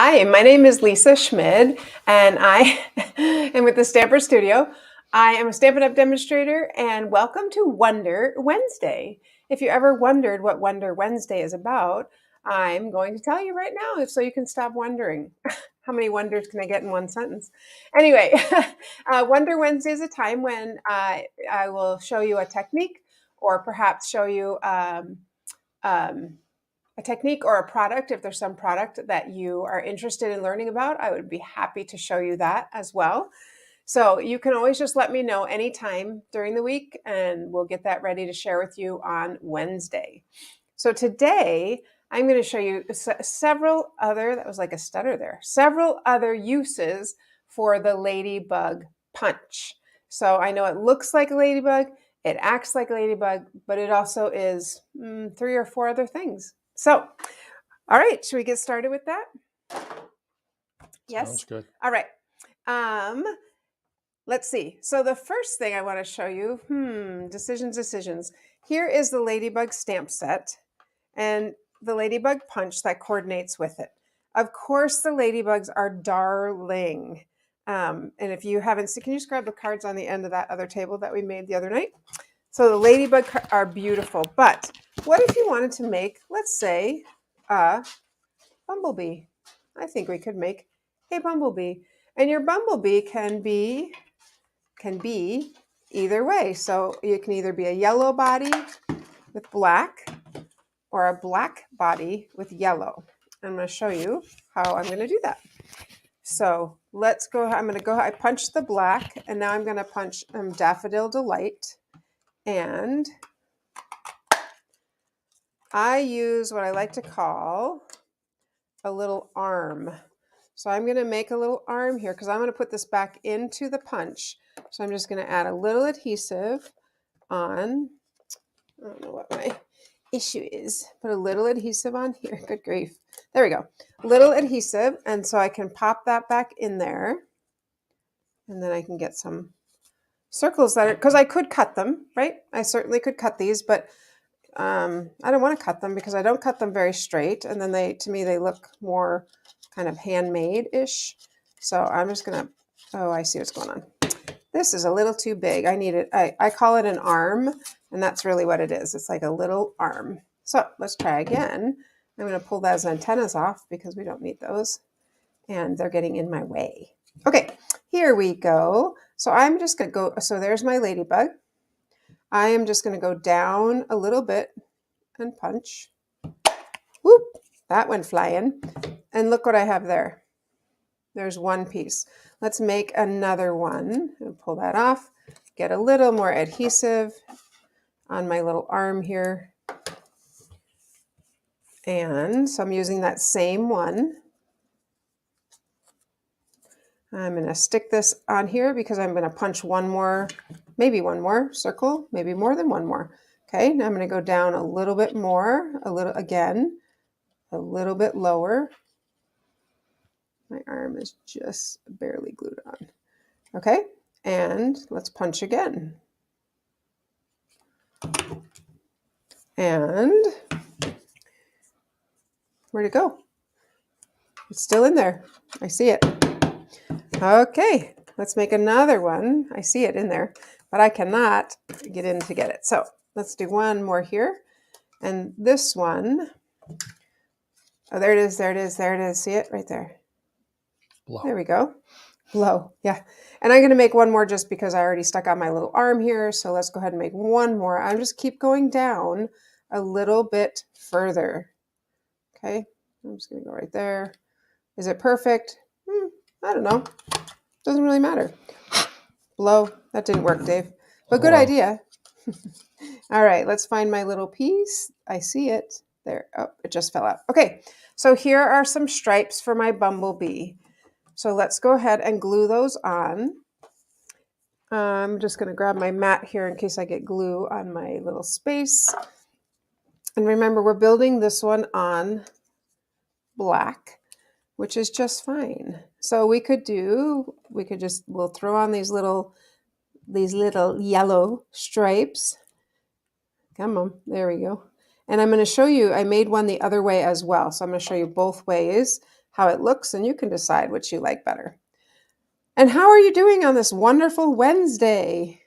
Hi, my name is Lisa Schmid, and I am with the Stamper Studio. I am a Stampin' Up! Demonstrator, and welcome to Wonder Wednesday. If you ever wondered what Wonder Wednesday is about, I'm going to tell you right now, so you can stop wondering. How many wonders can I get in one sentence? Anyway, Wonder Wednesday is a time when I will show you a technique, or perhaps show you um, a technique or a product. If there's some product that you are interested in learning about, I would be happy to show you that as well. So you can always just let me know anytime during the week, and we'll get that ready to share with you on Wednesday. So today I'm going to show you several other, that was like a stutter there, several other uses for the Ladybug punch. So I know it looks like a ladybug, it acts like a ladybug, but it also is 3 or 4 other things. So, all right, should we get started with that? Yes? Sounds good. All right. Let's see. So the first thing I want to show you, decisions. Here is the Ladybug stamp set and the Ladybug punch that coordinates with it. Of course, the Ladybugs are darling. And if you haven't seen, can you just grab the cards on the end of that other table that we made the other night? So the Ladybug are beautiful, but what if you wanted to make, let's say, a bumblebee? I think we could make a bumblebee. And your bumblebee can be either way. So it can either be a yellow body with black or a black body with yellow. I'm going to show you how I'm going to do that. So let's go. I punched the black, and now I'm going to punch Daffodil Delight. And I use what I like to call a little arm. So I'm going to make a little arm here because I'm going to put this back into the punch. So I'm just going to add a little adhesive on. I don't know what my issue is. Put a little adhesive on here. Good grief. There we go. Little adhesive. And so I can pop that back in there. And then I can get some circles that are, because I could cut them, right? I certainly could cut these, but I don't want to cut them because I don't cut them very straight. And then to me, they look more kind of handmade-ish. So I'm just going to, oh, I see what's going on. This is a little too big. I need it. I call it an arm, and that's really what it is. It's like a little arm. So let's try again. I'm going to pull those antennas off because we don't need those, and they're getting in my way. Okay, here we go. So I'm just going to go, so there's my ladybug. I am just going to go down a little bit and punch. Whoop, that went flying. And look what I have there. There's one piece. Let's make another one and pull that off. Get a little more adhesive on my little arm here. And so I'm using that same one. I'm going to stick this on here because I'm going to punch one more, maybe one more circle, maybe more than one more. Okay, now I'm going to go down a little bit more, a little bit lower. My arm is just barely glued on. Okay, and let's punch again. And where'd it go? It's still in there. I see it. Okay, let's make another one. I see it in there, but I cannot get in to get it. So let's do one more here. And this one, oh, there it is, there it is, there it is. See it right there? Blow. There we go. Blow, yeah. And I'm going to make one more just because I already stuck on my little arm here. So let's go ahead and make one more. I'll just keep going down a little bit further. Okay, I'm just going to go right there. Is it perfect? I don't know. Doesn't really matter. Blow. That didn't work, Dave. But good idea. All right, let's find my little piece. I see it. There. Oh, it just fell out. Okay, so here are some stripes for my bumblebee. So let's go ahead and glue those on. I'm just going to grab my mat here in case I get glue on my little space. And remember, we're building this one on black, which is just fine. So we'll throw on these little yellow stripes. Come on, there we go. And I'm going to show you, I made one the other way as well. So I'm going to show you both ways how it looks, and you can decide which you like better. And how are you doing on this wonderful Wednesday?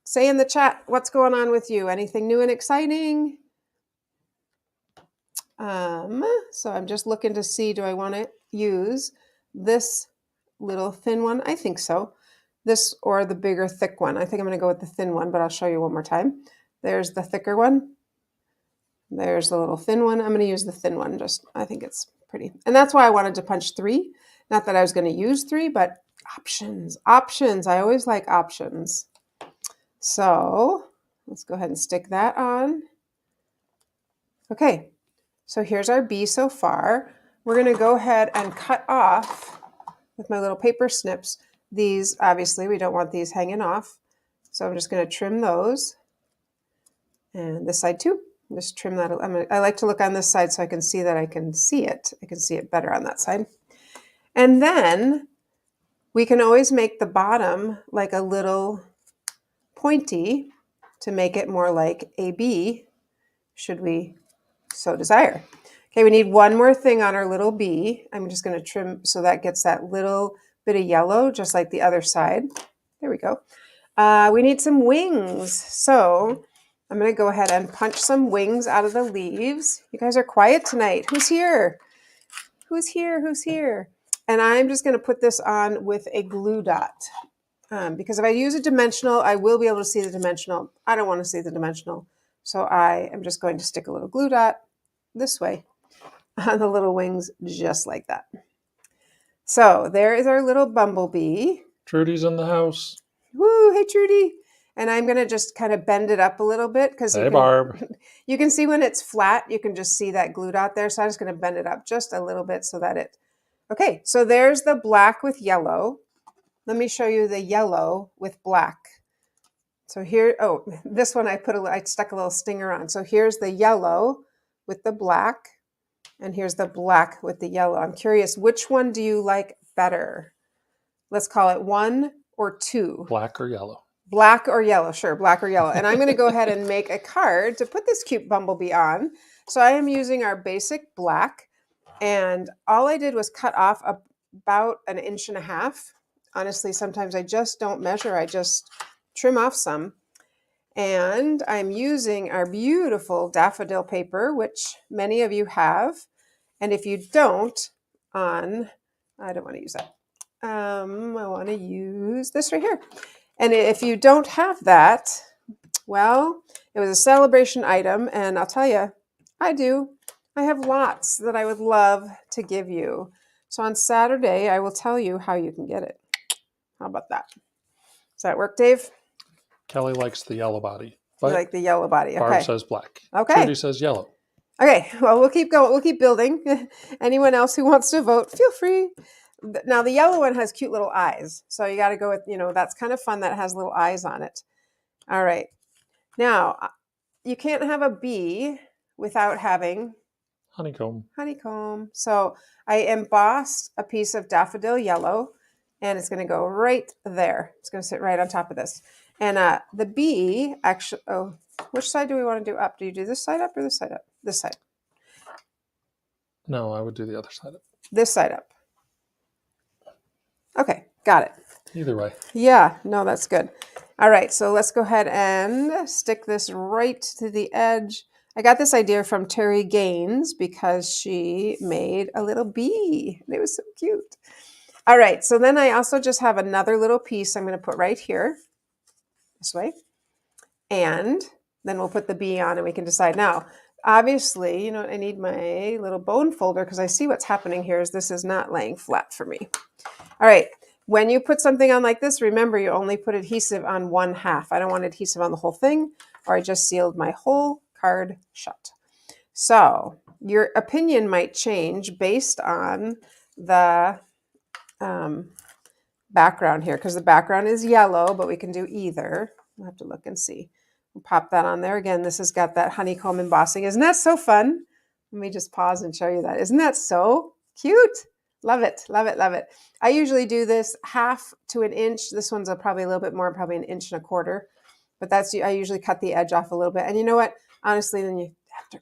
Say in the chat what's going on with you. Anything new and exciting? So I'm just looking to see, do I want to use this little thin one? I think so. This or the bigger thick one. I think I'm going to go with the thin one, but I'll show you one more time. There's the thicker one. There's the little thin one. I'm going to use the thin one. I think it's pretty. And that's why I wanted to punch 3. Not that I was going to use 3, but options. I always like options. So let's go ahead and stick that on. Okay, so here's our bee so far. We're going to go ahead and cut off with my little paper snips. These, obviously, we don't want these hanging off. So I'm just going to trim those. And this side too. Just trim that. I like to look on this side so I can see that I can see it. I can see it better on that side. And then we can always make the bottom like a little pointy to make it more like a bee, should we so desire. Okay, we need one more thing on our little bee. I'm just going to trim so that gets that little bit of yellow, just like the other side. There we go. We need some wings. So I'm going to go ahead and punch some wings out of the leaves. You guys are quiet tonight. Who's here? Who's here? Who's here? And I'm just going to put this on with a glue dot. Because if I use a dimensional, I will be able to see the dimensional. I don't want to see the dimensional. So I am just going to stick a little glue dot this way on the little wings, just like that. So there is our little bumblebee. Trudy's in the house. Woo, hey Trudy. And I'm going to just kind of bend it up a little bit because Barb. You can see when it's flat, you can just see that glue dot there. So I'm just going to bend it up just a little bit so that it, okay, so there's the black with yellow. Let me show you the yellow with black. So here, oh, this one I stuck a little stinger on. So here's the yellow with the black, and here's the black with the yellow. I'm curious, which one do you like better? Let's call it 1 or 2. Black or yellow? Black or yellow, sure, black or yellow. And I'm going to go ahead and make a card to put this cute bumblebee on. So I am using our basic black, and all I did was cut off about 1.5 inches. Honestly, sometimes I just don't measure. I just trim off some. And I'm using our beautiful daffodil paper, which many of you have. And if you don't, I don't want to use that. I want to use this right here. And if you don't have that, well, it was a celebration item. And I'll tell you, I do. I have lots that I would love to give you. So on Saturday, I will tell you how you can get it. How about that? Does that work, Dave? Kelly likes the yellow body. You like the yellow body. Okay. Barb says black. Okay. Trudy says yellow. Okay. Well, we'll keep going. We'll keep building. Anyone else who wants to vote, feel free. Now, the yellow one has cute little eyes. So you got to go with, that's kind of fun that has little eyes on it. All right. Now, you can't have a bee without having honeycomb. Honeycomb. So I embossed a piece of daffodil yellow, and it's going to go right there. It's going to sit right on top of this. And the bee actually, which side do we want to do up? Do you do this side up or this side up? This side. No, I would do the other side up. This side up. Okay, got it. Either way. Yeah, no, that's good. All right, so let's go ahead and stick this right to the edge. I got this idea from Terry Gaines because she made a little bee. And it was so cute. All right, so then I also just have another little piece I'm going to put right here. This way. And then we'll put the bee on and we can decide. Now, obviously, I need my little bone folder because I see what's happening here is this is not laying flat for me. All right. When you put something on like this, remember you only put adhesive on 1/2. I don't want adhesive on the whole thing, or I just sealed my whole card shut. So your opinion might change based on the background here, because the background is yellow, but we can do either. We'll have to look and see. We'll pop that on there. Again, this has got that honeycomb embossing. Isn't that so fun? Let me just pause and show you that. Isn't that so cute? Love it, love it, love it. I usually do this 1/2 to 1 inch. This one's probably a little bit more, probably 1.25 inches. But I usually cut the edge off a little bit. And you know what? Honestly, then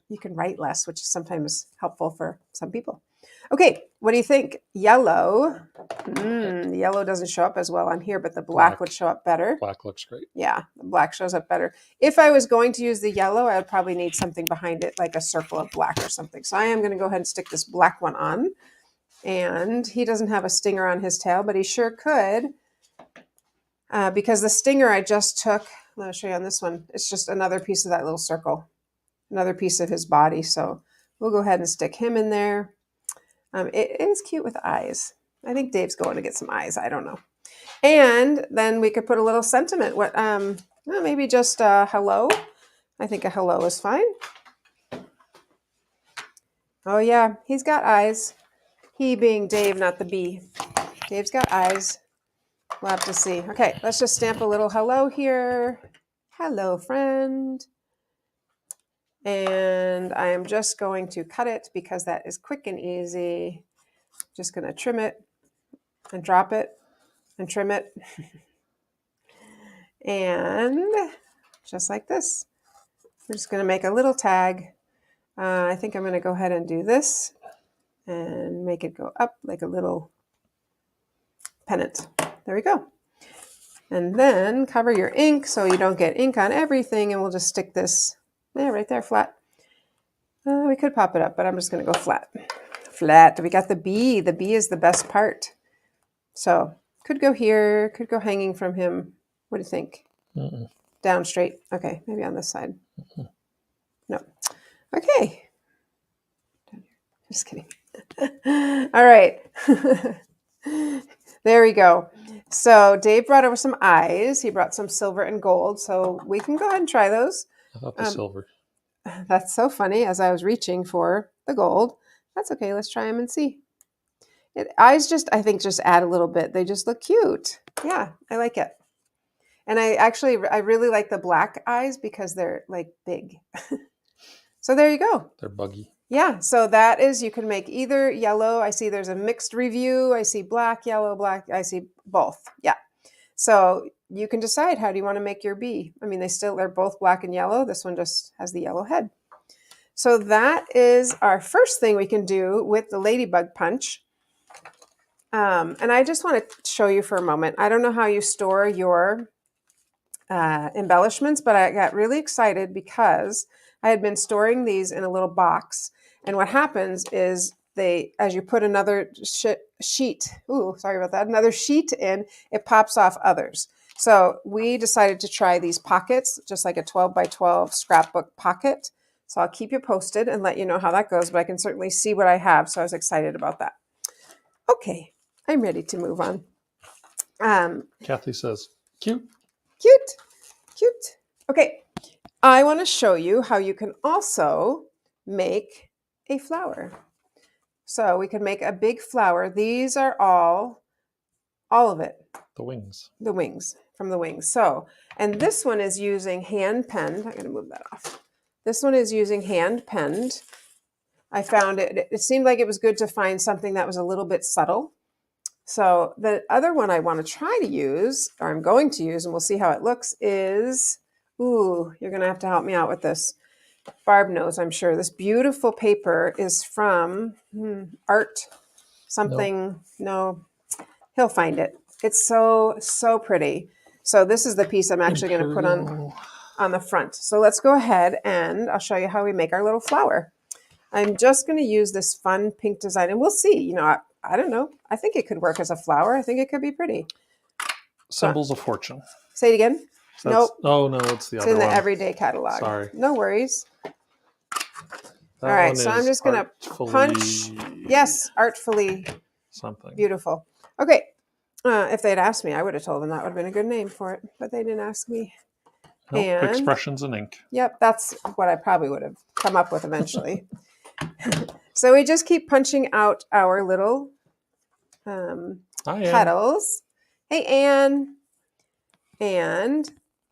you can write less, which is sometimes helpful for some people. Okay, What do you think? Yellow. The yellow doesn't show up as well on here, but the black would show up better. Black looks great. Yeah, the black shows up better. If I was going to use the yellow, I would probably need something behind it, like a circle of black or something. So I am going to go ahead and stick this black one on. And he doesn't have a stinger on his tail, but he sure could. Because the stinger I just took, let me show you on this one, it's just another piece of that little circle, another piece of his body. So we'll go ahead and stick him in there. It is cute with eyes. I think Dave's going to get some eyes. I don't know. And then we could put a little sentiment. What? Well, maybe just hello. I think a hello is fine. Oh yeah, he's got eyes. He being Dave, not the bee. Dave's got eyes. We'll have to see. Okay, let's just stamp a little hello here. Hello, friend. And I am just going to cut it because that is quick and easy. Just going to trim it and drop it and trim it. And just like this. We're just going to make a little tag. I think I'm going to go ahead and do this and make it go up like a little pennant. There we go. And then cover your ink so you don't get ink on everything. And we'll just stick this right there flat. We could pop it up, but I'm just going to go flat. Flat. We got the bee. The bee is the best part. So could go here, could go hanging from him. What do you think? Down straight. Okay, maybe on this side. No. Okay. Just kidding. All right. There we go. So Dave brought over some eyes. He brought some silver and gold. So we can go ahead and try those. I thought the silver. That's so funny as I was reaching for the gold. That's okay. Let's try them and see. Eyes just, I think, just add a little bit. They just look cute. Yeah, I like it. And I really like the black eyes because they're like big. So there you go. They're buggy. Yeah, so that is, you can make either yellow. I see there's a mixed review. I see black, yellow, black. I see both. Yeah. So you can decide, how do you want to make your bee? I mean, they're both black and yellow. This one just has the yellow head. So that is our first thing we can do with the Ladybug punch. And I just want to show you for a moment. I don't know how you store your embellishments, but I got really excited because I had been storing these in a little box. And what happens is as you put another sheet, another sheet in, it pops off others. So we decided to try these pockets, just like a 12 by 12 scrapbook pocket. So I'll keep you posted and let you know how that goes, but I can certainly see what I have. So I was excited about that. Okay, I'm ready to move on. Kathy says, cute. Cute, cute. Okay, I want to show you how you can also make a flower. So we can make a big flower. These are all of it. The wings. The wings, from the wings. So, and this one is using hand penned. I'm going to move that off. This one is using hand penned. I found it seemed like it was good to find something that was a little bit subtle. So the other one I want to try to use, or I'm going to use, and we'll see how it looks, is, you're going to have to help me out with this. Barb knows, I'm sure. This beautiful paper is from Art something. No, he'll find it. It's so, so pretty. So this is the piece I'm actually going to put on the front. So let's go ahead and I'll show you how we make our little flower. I'm just going to use this fun pink design and we'll see. I don't know. I think it could work as a flower. I think it could be pretty. Symbols of Fortune. Say it again. Nope. Oh, no, it's the other one. It's in the everyday catalog. Sorry. No worries. That all right, so I'm just going to punch. Yes, artfully. Something. Beautiful. Okay. If they'd asked me, I would have told them that would have been a good name for it, but they didn't ask me. Nope, and expressions in ink. Yep, that's what I probably would have come up with eventually. So we just keep punching out our little petals. Hey, Anne. And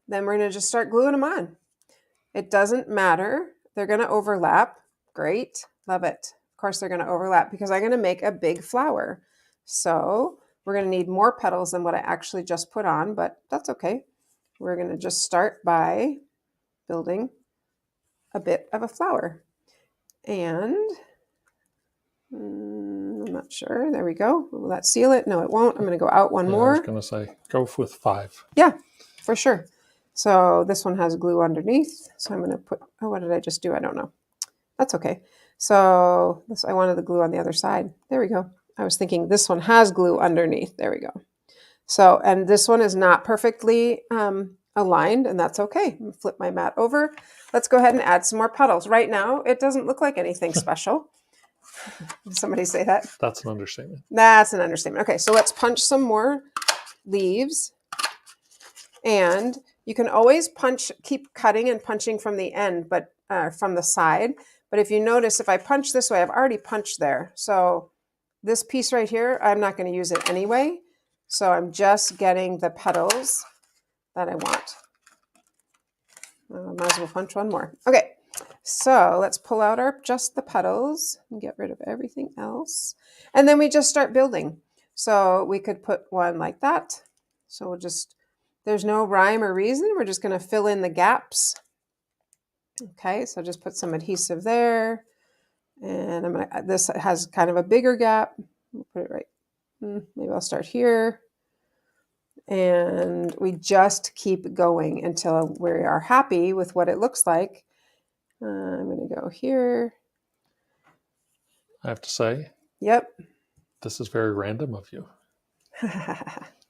then we're going to just start gluing them on. It doesn't matter. They're going to overlap. Great. Love it. Of course, they're going to overlap because I'm going to make a big flower. So we're going to need more petals than what I actually just put on, but that's okay. We're going to just start by building a bit of a flower. And I'm not sure. There we go. Will that seal it? No, it won't. I'm going to go out one Yeah, more. I was going to say, go with 5. Yeah, for sure. So this one has glue underneath. So I'm going to put, oh, what did I just do? I don't know. That's okay. So this, I wanted the glue on the other side. There we go. I was thinking this one has glue underneath. There we go. So, and this one is not perfectly aligned, and that's okay. I'm gonna flip my mat over. Let's go ahead and add some more petals. Right now, it doesn't look like anything special. Did somebody say that? That's an understatement. That's an understatement. Okay, so let's punch some more leaves. And you can always punch, keep cutting and punching from the end, but from the side. But if you notice, if I punch this way, I've already punched there. So this piece right here, I'm not going to use it anyway. So I'm just getting the petals that I want. Might as well punch one more. Okay, so let's pull out our just the petals and get rid of everything else. And then we just start building. So we could put one like that. So we'll just, there's no rhyme or reason. We're just going to fill in the gaps. Okay, so just put some adhesive there. And I'm gonna, this has kind of a bigger gap. We'll put it right, maybe I'll start here. And we just keep going until we are happy with what it looks like. I'm going to go here. I have to say, Yep. this is very random of you.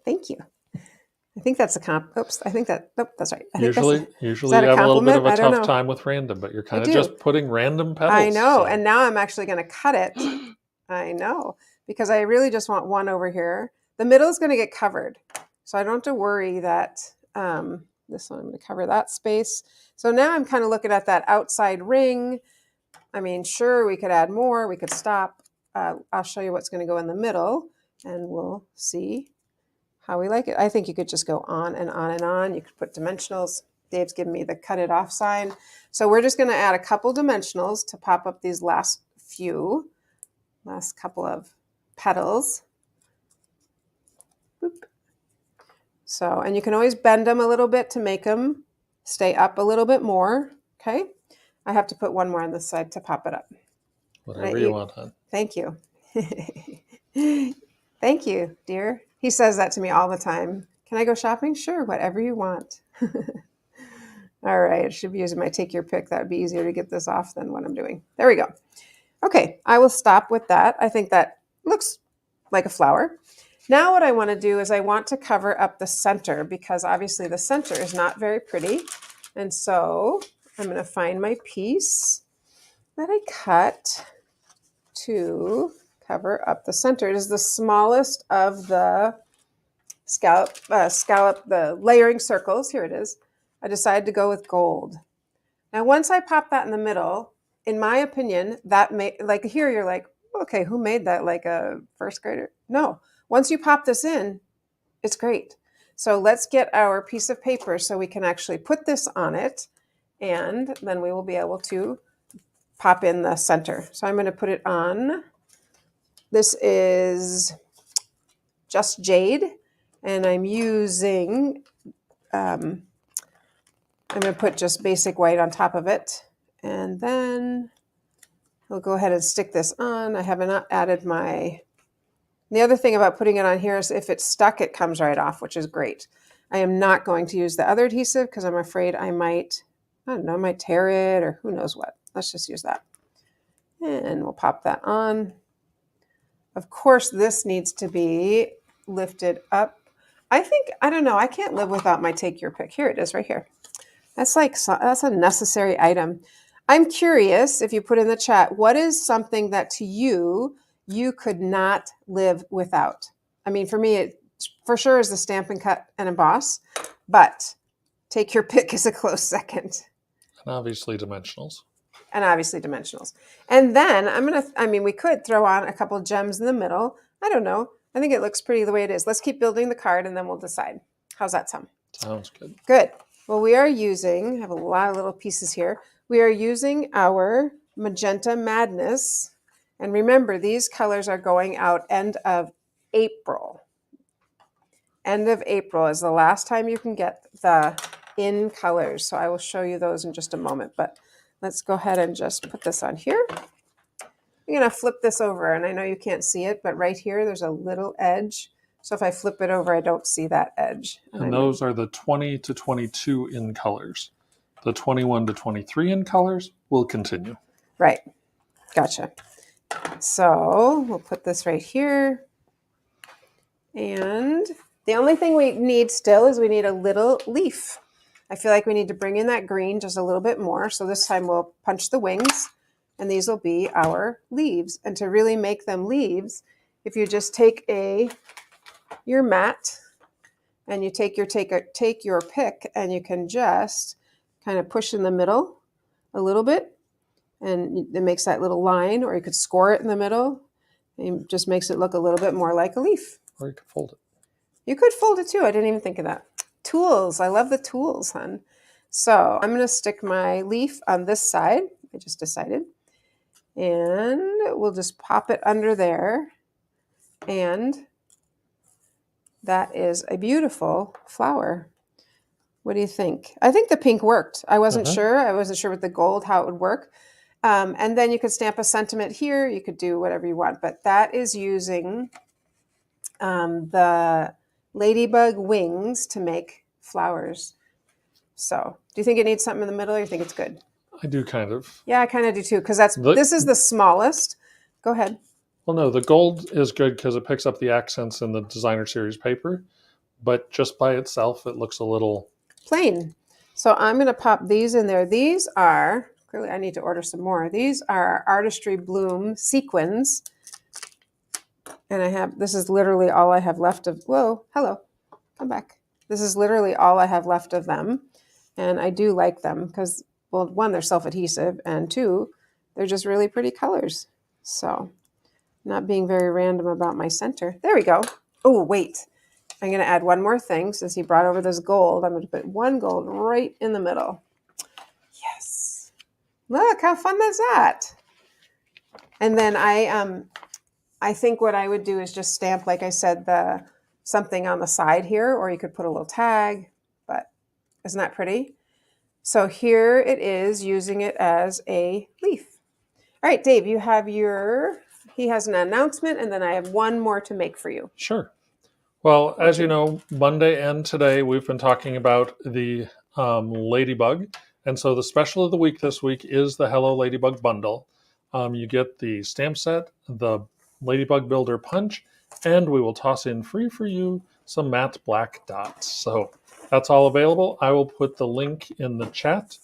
Thank you. I think that's a comp. Oops, I think that, nope, that's right. I Usually think you that have a little bit of a I don't tough know. time with random, but you're kind of do. just putting random petals. I know, so- and now I'm actually going to cut it. I know, because I really just want one over here. The middle is going to get covered, so I don't have to worry that this one, I'm going to cover that space. So now I'm kind of looking at that outside ring. I mean, sure, we could add more. We could stop. I'll show you what's going to go in the middle, and we'll see how we like it. I think you could just go on and on and on. You could put dimensionals. Dave's giving me the cut it off sign. So we're just going to add a couple dimensionals to pop up these last couple of petals. Boop. So, and you can always bend them a little bit to make them stay up a little bit more. Okay. I have to put one more on this side to pop it up. Whatever you want, hon. Thank you. Thank you, dear. He says that to me all the time. Can I go shopping? Sure, whatever you want. All right, I should be using my take your pick. That would be easier to get this off than what I'm doing. There we go. Okay, I will stop with that. I think that looks like a flower. Now what I want to do is I want to cover up the center because obviously the center is not very pretty. And so I'm going to find my piece that I cut to cover up the center. It is the smallest of the scallop, the layering circles. Here it is. I decided to go with gold. Now, once I pop that in the middle, in my opinion, that like here you're like, okay, who made that? Like a first grader? No. Once you pop this in, it's great. So let's get our piece of paper so we can actually put this on it, and then we will be able to pop in the center. So I'm going to put it on. This is just jade, and I'm using, I'm going to put just basic white on top of it, and then I'll go ahead and stick this on. I have not added my, the other thing about putting it on here is if it's stuck, it comes right off, which is great. I am not going to use the other adhesive because I'm afraid I might, I don't know, I might tear it or who knows what. Let's just use that. And we'll pop that on. Of course, this needs to be lifted up. I think, I don't know, I can't live without my take your pick. Here it is right here. That's a necessary item. I'm curious if you put in the chat, what is something that to you, you could not live without? I mean, for me, it for sure is the Stamp and Cut and Emboss, but take your pick is a close second. And obviously dimensionals. And obviously dimensionals. And then we could throw on a couple gems in the middle. I don't know. I think it looks pretty the way it is. Let's keep building the card and then we'll decide. How's that sound? Sounds good. Good. Well, we are using, I have a lot of little pieces here. We are using our Magenta Madness. And remember, these colors are going out end of April. End of April is the last time you can get the in colors. So I will show you those in just a moment. But let's go ahead and just put this on here. I'm going to flip this over, and I know you can't see it, but right here there's a little edge. So if I flip it over, I don't see that edge. And those are the 20 to 22 in colors. The 21 to 23 in colors will continue. Right. Gotcha. So we'll put this right here. And the only thing we need still is we need a little leaf. I feel like we need to bring in that green just a little bit more. So this time we'll punch the wings, and these will be our leaves. And to really make them leaves, if you just take your mat and you take your pick, and you can just kind of push in the middle a little bit, and it makes that little line, or you could score it in the middle. It just makes it look a little bit more like a leaf. Or you could fold it. You could fold it too. I didn't even think of that. Tools. I love the tools, hon. So I'm going to stick my leaf on this side. I just decided. And we'll just pop it under there. And that is a beautiful flower. What do you think? I think the pink worked. I wasn't sure. I wasn't sure with the gold how it would work. And then you could stamp a sentiment here. You could do whatever you want. But that is using the Ladybug wings to make flowers. So do you think it needs something in the middle, or you think it's good? I do kind of. Yeah, I kind of do too, because this is the smallest. Go ahead. Well, no, the gold is good because it picks up the accents in the designer series paper, but just by itself, it looks a little plain. So I'm going to pop these in there. These are, clearly I need to order some more. These are Artistry Bloom sequins. And this is literally all I have left of, whoa, hello, come back. This is literally all I have left of them. And I do like them because, well, one, they're self-adhesive, and two, they're just really pretty colors. So not being very random about my center. There we go. Oh, wait. I'm going to add one more thing. Since he brought over this gold, I'm going to put one gold right in the middle. Yes. Look, how fun is that? And then I think what I would do is just stamp, like I said, something on the side here, or you could put a little tag, but isn't that pretty? So here it is, using it as a leaf. All right, Dave, he has an announcement, and then I have one more to make for you. Sure. Well, as you know, Monday and today we've been talking about the Ladybug. And so the special of the week this week is the Hello Ladybug bundle. You get the stamp set, the Ladybug Builder punch, and we will toss in free for you some matte black dots. So that's all available. I will put the link in the chat.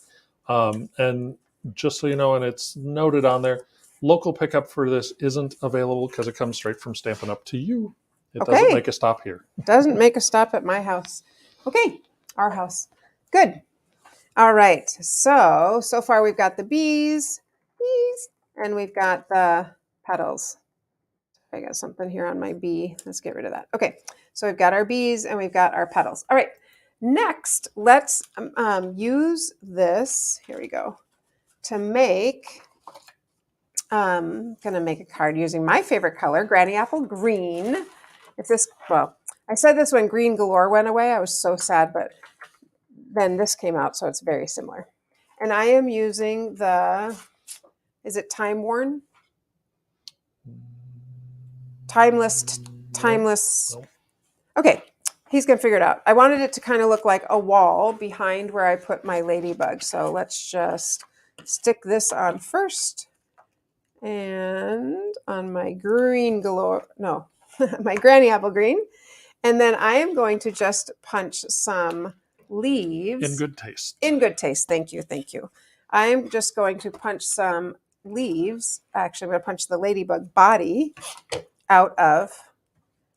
And just so you know, and it's noted on there, local pickup for this isn't available because it comes straight from Stampin' Up! To you. It doesn't make a stop here. Doesn't make a stop at my house. Okay, our house. Good. All right. So far we've got the bees, and we've got the petals. I got something here on my bee. Let's get rid of that. Okay, so we've got our bees and we've got our petals. All right, next, let's use this, here we go, to make, I'm going to make a card using my favorite color, Granny Apple Green. I said this when Green Galore went away. I was so sad, but then this came out, so it's very similar. And I am using is it Time Worn? Timeless. Nope. Okay, he's going to figure it out. I wanted it to kind of look like a wall behind where I put my Ladybug. So let's just stick this on first. And on my Green Galore, no, my Granny Apple Green. And then I am going to just punch some leaves. In good taste. In good taste. Thank you. I'm just going to punch some leaves. Actually, I'm going to punch the Ladybug body out of.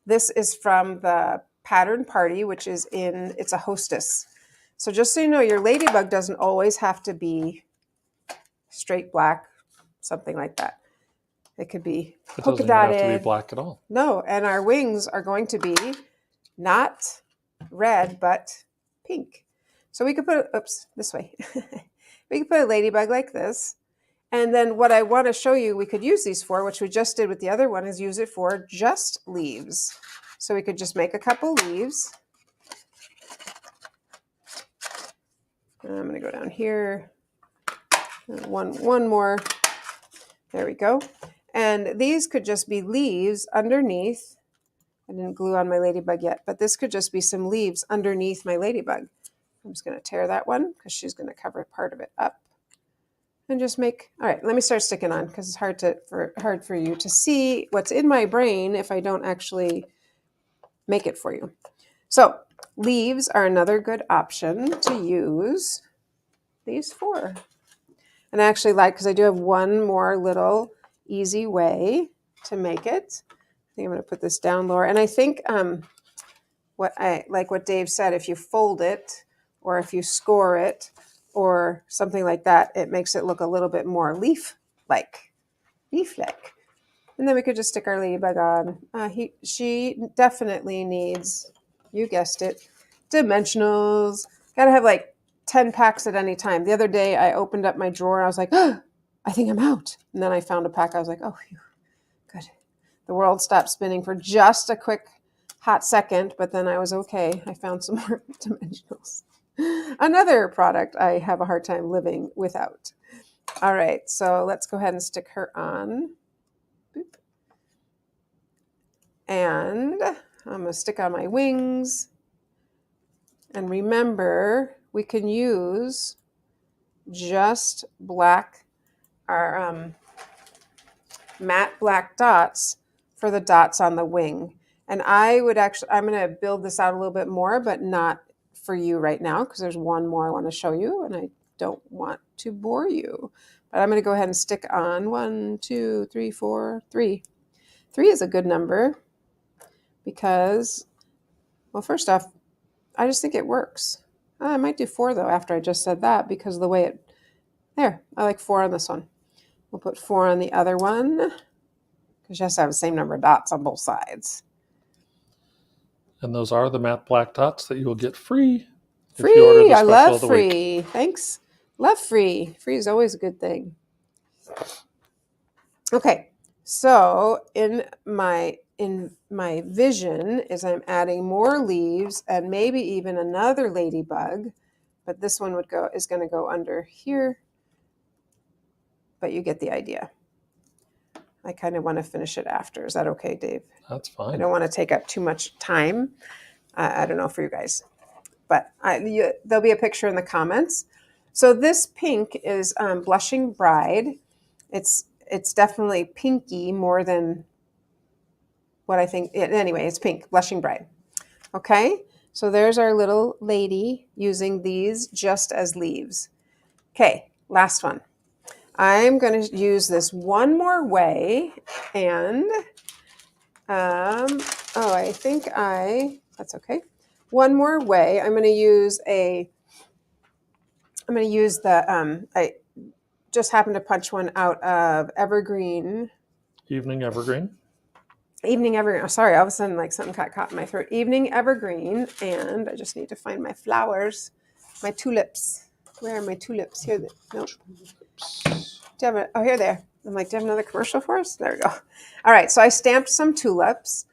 This is from the Pattern Party, which is it's a Hostess. So just so you know, your Ladybug doesn't always have to be straight black, something like that. It could be polka dotted. It doesn't have to be black at all. No, and our wings are going to be not red, but pink. So we could put, this way. We could put a Ladybug like this. And then what I want to show you we could use these for, which we just did with the other one, is use it for just leaves. So we could just make a couple leaves. And I'm going to go down here. One more. There we go. And these could just be leaves underneath. I didn't glue on my ladybug yet, but this could just be some leaves underneath my ladybug. I'm just going to tear that one because she's going to cover part of it up. And just make, all right, let me start sticking on because it's hard for you to see what's in my brain if I don't actually make it for you. So leaves are another good option to use these for. And I actually like, because I do have one more little easy way to make it. I think I'm going to put this down lower. And I think what Dave said, if you fold it or if you score it or something like that, it makes it look a little bit more leaf-like. And then we could just stick our ladybug on. She definitely needs, you guessed it, dimensionals. Got to have like 10 packs at any time. The other day I opened up my drawer and I was like, oh, I think I'm out. And then I found a pack. I was like, oh, phew, good. The world stopped spinning for just a quick hot second, but then I was okay. I found some more dimensionals. Another product I have a hard time living without. All right, so let's go ahead and stick her on. Boop. And I'm going to stick on my wings. And remember, we can use just black, our matte black dots for the dots on the wing. And I'm going to build this out a little bit more, but not for you right now because there's one more I want to show you and I don't want to bore you. But I'm going to go ahead and stick on 1, 2, 3, 4, 3. 3 is a good number because, well, first off, I just think it works. I might do 4 though after I just said that because of the way it, there, I like 4 on this one. We'll put 4 on the other one because you have to have the same number of dots on both sides. And those are the matte black dots that you will get free. Free! If you order the I special love of the free. week. Thanks. Love free. Free is always a good thing. Okay, so in my vision is I'm adding more leaves and maybe even another ladybug, but this one is going to go under here. But you get the idea. I kind of want to finish it after. Is that okay, Dave? That's fine. I don't want to take up too much time. I don't know for you guys, but there'll be a picture in the comments. So this pink is Blushing Bride. It's definitely pinky more than what I think. Anyway, it's pink, Blushing Bride. Okay, so there's our little lady using these just as leaves. Okay, last one. I'm going to use this one more way, and that's okay. One more way. I'm going to use I just happened to punch one out of Evergreen. Evening Evergreen. Evening Evergreen. Oh, sorry, all of a sudden like something got caught in my throat. Evening Evergreen, and I just need to find my flowers, my tulips. Where are my tulips? Here. Nope. Oh, here they are. I'm like, do you have another commercial for us? There we go. All right, so I stamped some tulips,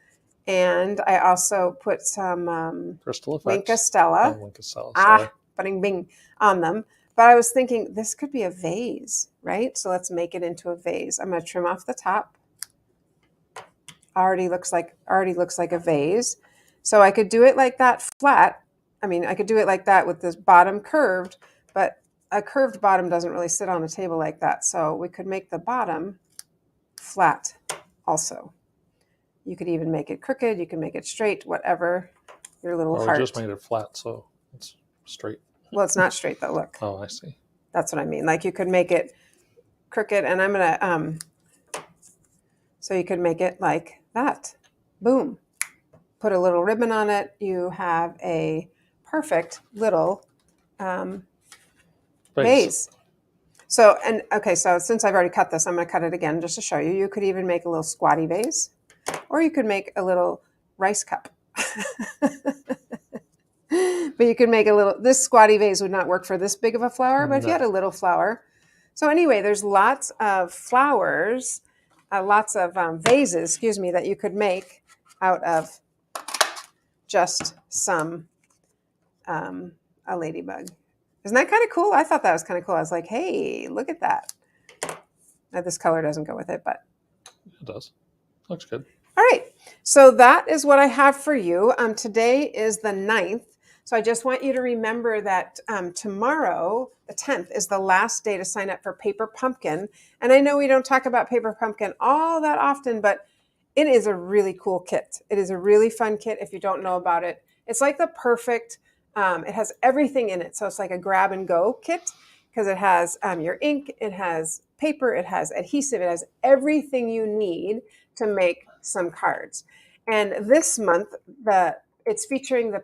and I also put some Crystal Effects. Winka Stella. Oh, Winka Stella, sorry. Bing bing on them. But I was thinking this could be a vase, right? So let's make it into a vase. I'm going to trim off the top. Already looks like a vase. So I could do it like that flat. I mean, I could do it like that with this bottom curved, but a curved bottom doesn't really sit on a table like that. So we could make the bottom flat also. You could even make it crooked. You can make it straight, whatever your little heart. I just made it flat, so it's straight. Well, it's not straight though, look. Oh, I see. That's what I mean. Like you could make it crooked, and I'm going to, so you could make it like that. Boom. Put a little ribbon on it. You have a perfect little vase. So, so since I've already cut this, I'm going to cut it again just to show you. You could even make a little squatty vase, or you could make a little rice cup. But you could make this squatty vase would not work for this big of a flower, but if you had a little flower. So anyway, there's lots of flowers, lots of vases, that you could make out of just some, a ladybug. Isn't that kind of cool? I thought that was kind of cool. I was like, hey, look at that. Now, this color doesn't go with it, but It does. Looks good. All right, so that is what I have for you. Today is the 9th, so I just want you to remember that tomorrow, the 10th, is the last day to sign up for Paper Pumpkin. And I know we don't talk about Paper Pumpkin all that often, but it is a really cool kit. It is a really fun kit if you don't know about it. It's like the perfect, it has everything in it. So it's like a grab and go kit because it has your ink, it has paper, it has adhesive, it has everything you need to make some cards. And this month, it's featuring the,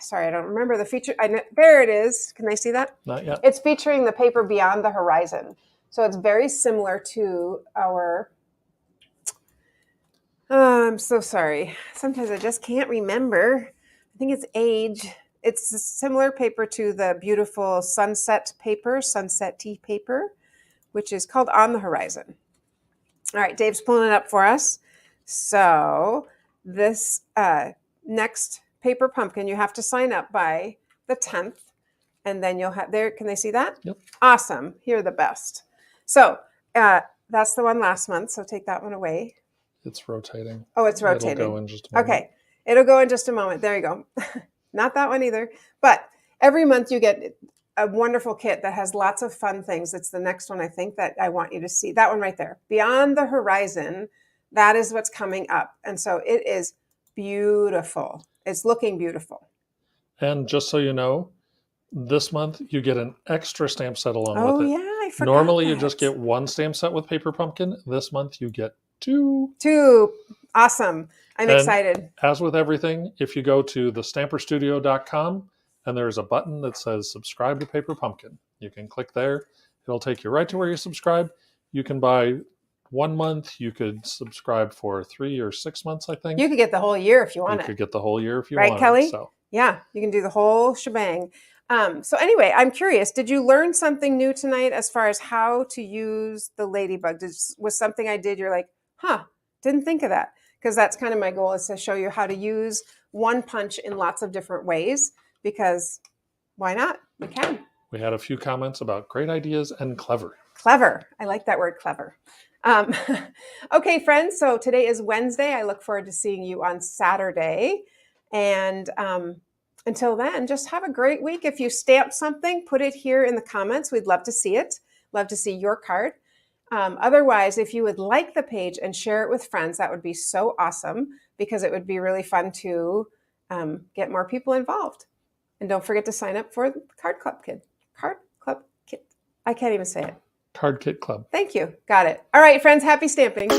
sorry, I don't remember the feature. There it is. Can they see that? Not yet. It's featuring the paper Beyond the Horizon. So it's very similar to our, I'm so sorry. Sometimes I just can't remember. I think it's age. It's a similar paper to the beautiful sunset paper, sunset tea paper, which is called On the Horizon. All right, Dave's pulling it up for us. So this next Paper Pumpkin, you have to sign up by the 10th. And then you'll have there. Can they see that? Yep. Awesome. You're the best. So that's the one last month. So take that one away. It's rotating. Oh, it's rotating. It'll go in just a moment. Okay. It'll go in just a moment. There you go. Not that one either. But every month you get a wonderful kit that has lots of fun things. It's the next one, I think, that I want you to see. That one right there. Beyond the Horizon. That is what's coming up. And so it is beautiful. It's looking beautiful. And just so you know, this month you get an extra stamp set along with it. Oh, yeah. I forgot Normally that. you just get one stamp set with Paper Pumpkin. This month you get two. Two. Awesome. I'm excited. As with everything, if you go to thestamperstudio.com and there's a button that says subscribe to Paper Pumpkin, you can click there. It'll take you right to where you subscribe. You can buy 1 month. You could subscribe for 3 or 6 months, I think. You could get the whole year if you want it. You could get the whole year if you right, want Kelly? it. So. Yeah, you can do the whole shebang. So anyway, I'm curious, did you learn something new tonight as far as how to use the Ladybug? Was something I did, you're like, didn't think of that? Because that's kind of my goal, is to show you how to use one punch in lots of different ways, because why not? We can. We had a few comments about great ideas and clever. Clever. I like that word, clever. Okay, friends, so today is Wednesday. I look forward to seeing you on Saturday. And until then, just have a great week. If you stamp something, put it here in the comments. We'd love to see it. Love to see your card. Otherwise, if you would like the page and share it with friends, that would be so awesome, because it would be really fun to get more people involved. And don't forget to sign up for the Card Club Kit. Card Club Kit. I can't even say it. Card Kit Club. Thank you. Got it. All right, friends, happy stamping.